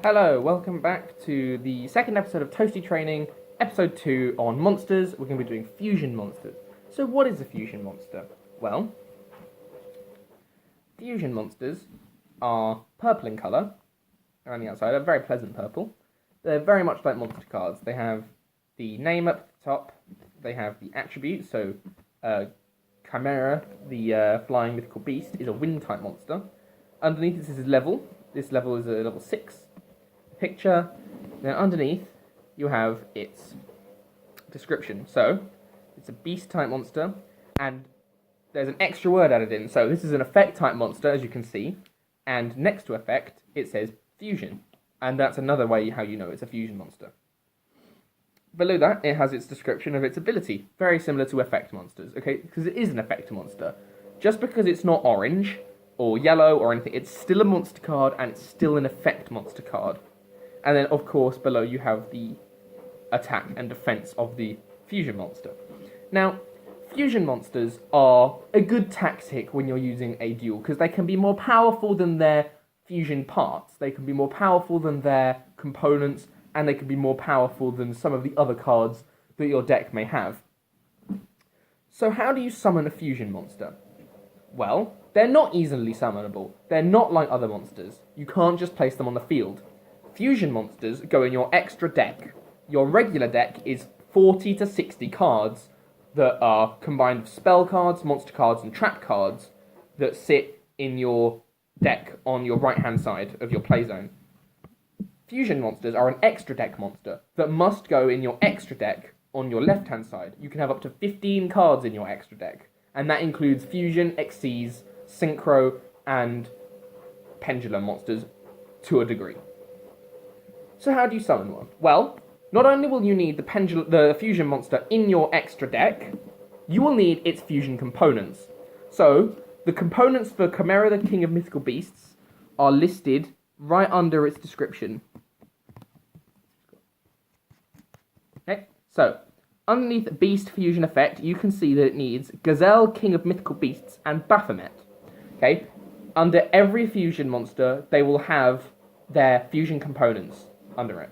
Hello, welcome back to the second episode of Toasty Training, episode 2 on monsters. We're going to be doing fusion monsters. So what is a fusion monster? Well, fusion monsters are purple in colour around the outside, a very pleasant purple. They're very much like monster cards. They have the name up the top, they have the attributes, so Chimera, the flying mythical beast, is a wind type monster. Underneath this is level. This level is a level 6 picture. Then underneath you have its description. So it's a beast type monster, and there's an extra word added in. So this is an effect type monster, as you can see, and next to effect it says fusion, and that's another way how you know it's a fusion monster. Below that it has its description of its ability, very similar to effect monsters, okay, because it is an effect monster. Just because it's not orange or yellow or anything, it's still a monster card and it's still an effect monster card. And then, of course, below you have the attack and defense of the fusion monster. Now, fusion monsters are a good tactic when you're using a duel, because they can be more powerful than their fusion parts. They can be more powerful than their components, and they can be more powerful than some of the other cards that your deck may have. So how do you summon a fusion monster? Well, they're not easily summonable. They're not like other monsters. You can't just place them on the field. Fusion monsters go in your extra deck. Your regular deck is 40 to 60 cards that are combined of spell cards, monster cards, and trap cards that sit in your deck on your right-hand side of your play zone. Fusion monsters are an extra deck monster that must go in your extra deck on your left-hand side. You can have up to 15 cards in your extra deck, and that includes fusion, Xyz, synchro, and pendulum monsters to a degree. So how do you summon one? Well, not only will you need the fusion monster in your extra deck, you will need its fusion components. So, the components for Chimera, the King of Mythical Beasts, are listed right under its description. Okay, so, underneath Beast Fusion Effect, you can see that it needs Gazelle, King of Mythical Beasts, and Baphomet. Okay, under every fusion monster, they will have their fusion components under it.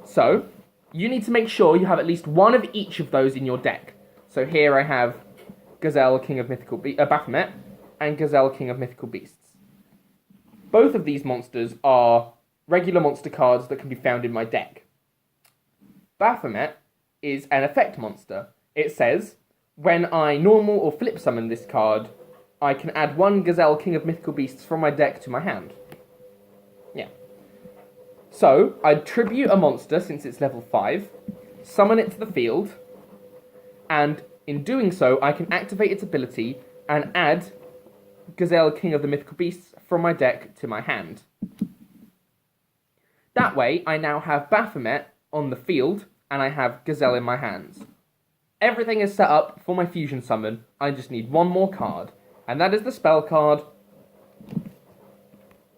So, you need to make sure you have at least one of each of those in your deck. So here I have Gazelle, King of Mythical Baphomet, and Gazelle, King of Mythical Beasts. Both of these monsters are regular monster cards that can be found in my deck. Baphomet is an effect monster. It says, when I normal or flip summon this card, I can add one Gazelle, King of Mythical Beasts from my deck to my hand. Yeah. So, I'd tribute a monster, since it's level 5, summon it to the field, and in doing so, I can activate its ability and add Gazelle, King of the Mythical Beasts from my deck to my hand. That way, I now have Baphomet on the field, and I have Gazelle in my hands. Everything is set up for my fusion summon. I just need one more card, and that is the spell card,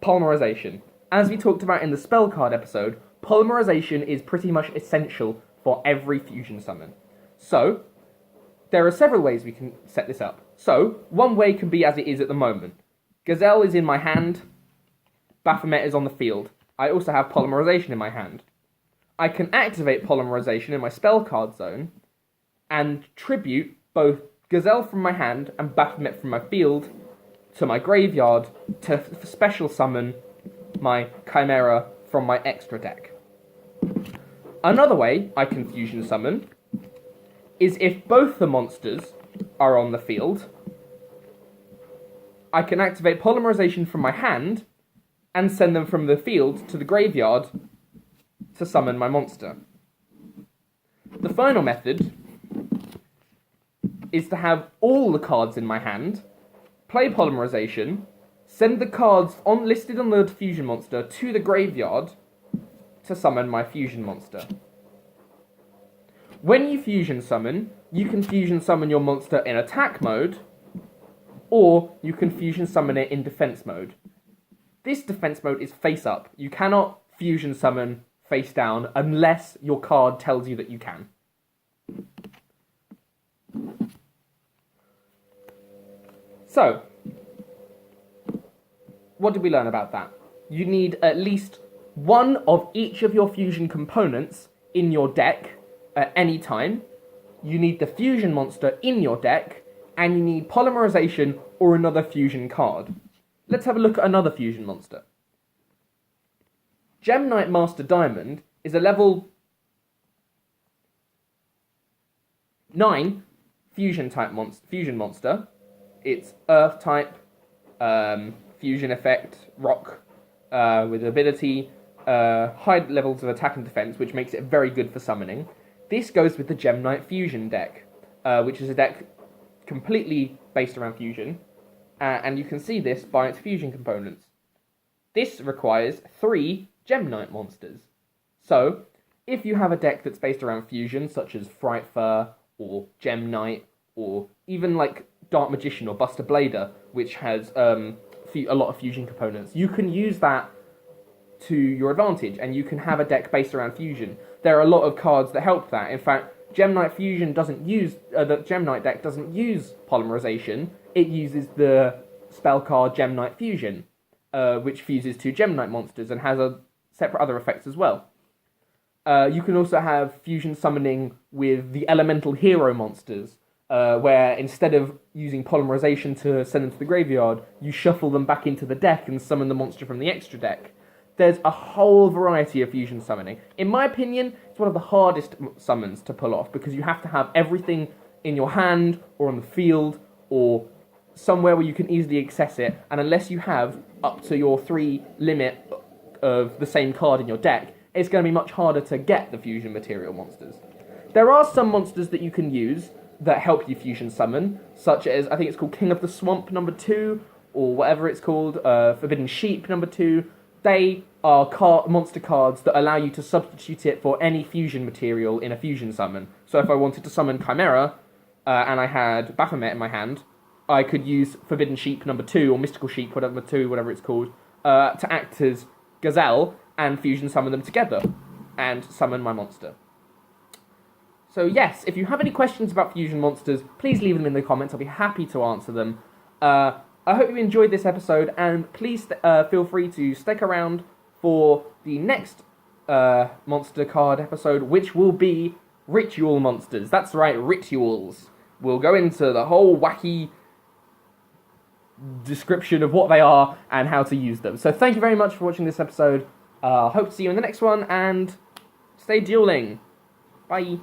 Polymerization. As we talked about in the spell card episode, polymerization is pretty much essential for every fusion summon. So, there are several ways we can set this up. So, one way can be as it is at the moment. Gazelle is in my hand, Baphomet is on the field. I also have polymerization in my hand. I can activate polymerization in my spell card zone, and tribute both Gazelle from my hand and Baphomet from my field to my graveyard to special summon my Chimera from my extra deck. Another way I can fusion summon is if both the monsters are on the field, I can activate polymerization from my hand and send them from the field to the graveyard to summon my monster. The final method is to have all the cards in my hand, play polymerization, send the cards listed on the fusion monster to the graveyard to summon my fusion monster. When you fusion summon, you can fusion summon your monster in attack mode, or you can fusion summon it in defense mode. This defense mode is face up. You cannot fusion summon face down unless your card tells you that you can. So, what did we learn about that? You need at least one of each of your fusion components in your deck at any time. You need the fusion monster in your deck, and you need polymerization or another fusion card. Let's have a look at another fusion monster. Gem Knight Master Diamond is a level 9 fusion monster. It's Earth type, fusion effect, rock, with ability, high levels of attack and defense, which makes it very good for summoning. This goes with the Gem Knight Fusion deck, which is a deck completely based around fusion, and you can see this by its fusion components. This requires 3 Gem Knight monsters. So, if you have a deck that's based around fusion, such as Frightfur, or Gem Knight, or even like Dark Magician or Buster Blader, which has a lot of fusion components, you can use that to your advantage, and you can have a deck based around fusion. There are a lot of cards that help that. In fact, Gem Knight Fusion doesn't use, the Gem Knight deck doesn't use polymerization. It uses the spell card Gem Knight Fusion, which fuses 2 Gem Knight monsters and has a separate other effects as well. You can also have fusion summoning with the elemental hero monsters, where instead of using polymerization to send them to the graveyard, you shuffle them back into the deck and summon the monster from the extra deck. There's a whole variety of fusion summoning. In my opinion, it's one of the hardest summons to pull off, because you have to have everything in your hand, or on the field, or somewhere where you can easily access it, and unless you have up to your 3 limit of the same card in your deck, it's going to be much harder to get the fusion material monsters. There are some monsters that you can use that help you fusion summon, such as, I think it's called King of the Swamp number 2, or whatever it's called, Forbidden Sheep number 2. They are monster cards that allow you to substitute it for any fusion material in a fusion summon. So if I wanted to summon Chimera, and I had Baphomet in my hand, I could use Forbidden Sheep number 2, or Mystical Sheep number 2, whatever it's called, to act as Gazelle, and fusion summon them together, and summon my monster. So yes, if you have any questions about fusion monsters, please leave them in the comments. I'll be happy to answer them. I hope you enjoyed this episode, and please feel free to stick around for the next monster card episode, which will be Ritual Monsters. That's right, Rituals. We'll go into the whole wacky description of what they are and how to use them. So thank you very much for watching this episode. Hope to see you in the next one, and stay dueling. Bye.